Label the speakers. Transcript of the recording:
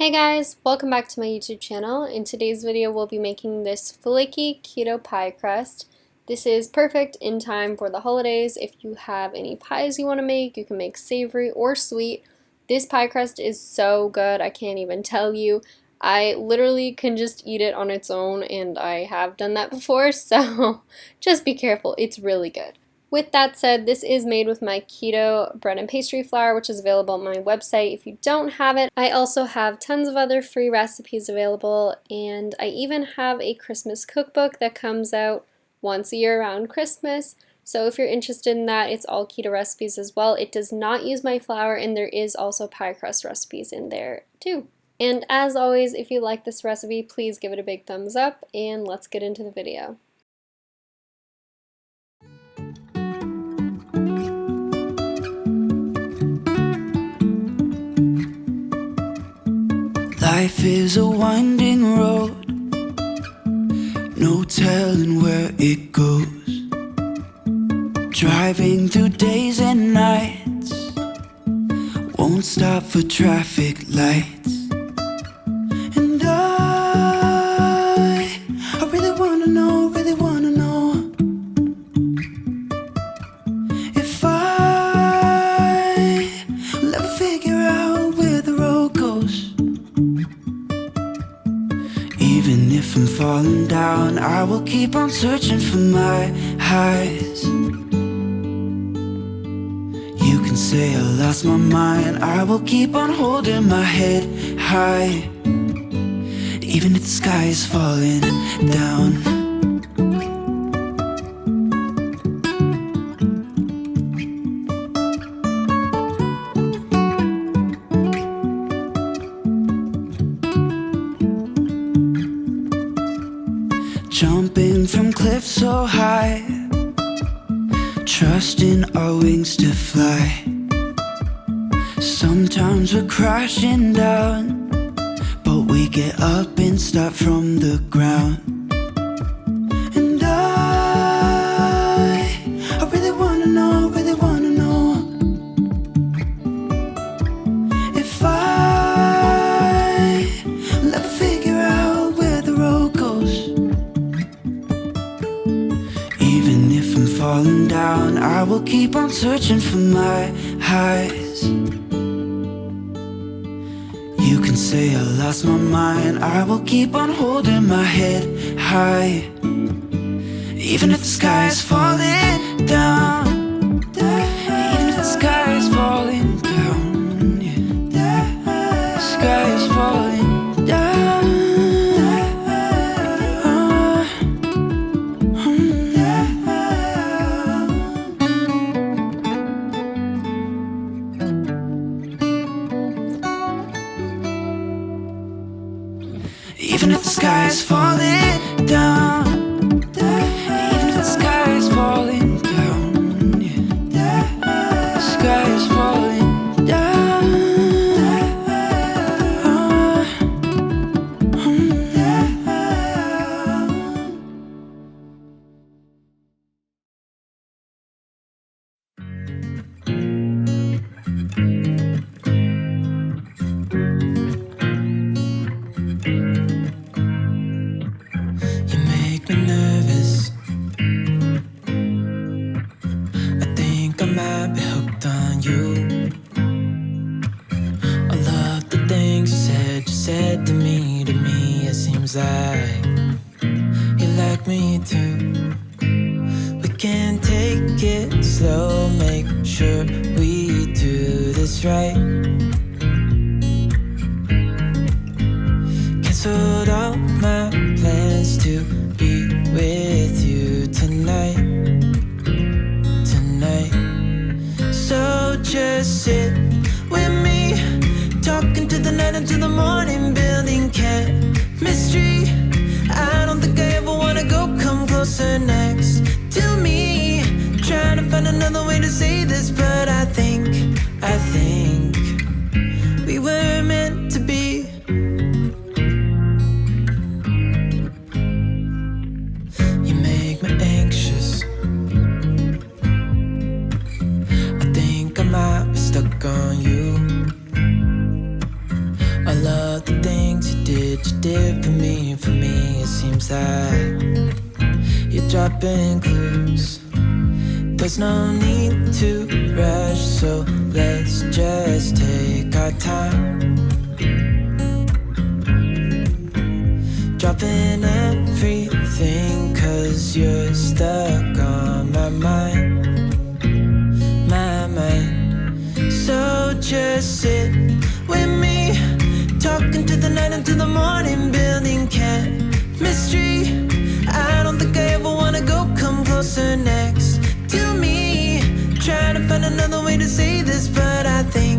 Speaker 1: Hey guys, welcome back to my YouTube channel. In today's video we'll be making this flaky keto pie crust. This is perfect in time for the holidays. If you have any pies you want to make, you can make savory or sweet. This pie crust is so good, I can't even tell you. I literally can just eat it on its own, and I have done that before, so just be careful, it's really good. With that said, this is made with my keto bread and pastry flour, which is available on my website if you don't have it. I also have tons of other free recipes available, and I even have a Christmas cookbook that comes out once a year around Christmas. So if you're interested in that, it's all keto recipes as well. It does not use my flour, and there is also pie crust recipes in there too. And as always, if you like this recipe, please give it a big thumbs up, and let's get into the video.
Speaker 2: Life is a winding road, no telling where it goes. Driving through days and nights, won't stop for traffic lights. And I really wanna know if I'll ever figure out where the road goes. Even if I'm falling down, I will keep on searching for my highs. You can say I lost my mind, I will keep on holding my head high. Even if the sky is falling down. Jumping from cliffs so high, trusting our wings to fly. Sometimes we're crashing down, but we get up and start from the ground. And I really wanna know if I'll ever figure out where the road goes. Even if I'm falling down, I will keep on searching for my highs. You can say I lost my mind, I will keep on holding my head high. Even if the sky is falling down, even if the sky is falling down, yeah. The sky is falling down. Even if the sky is falling down, even if the sky is falling down, yeah. The sky is falling down. You make me nervous. I think I might be hooked on you. All of the things you said to me, it seems like you like me too. We can take it slow, make sure we do this right. Canceled all my plans to be with you tonight. So just sit with me, talking to the night until the morning, building chemistry. I don't think I ever wanna go, come closer next to me. Trying to find another way to say this, but I think we were meant to be. You make me anxious. I think I might be stuck on you. All love the things you did for me, for me. It seems that you're dropping clues. There's no need to rush, so let's just take our time. Dropping everything, cause you're stuck on my mind. My mind. So just sit with me, talking to the night until the morning, building chemistry. I don't think I ever wanna go, come closer next to me. Trying to find another way to say this, but I think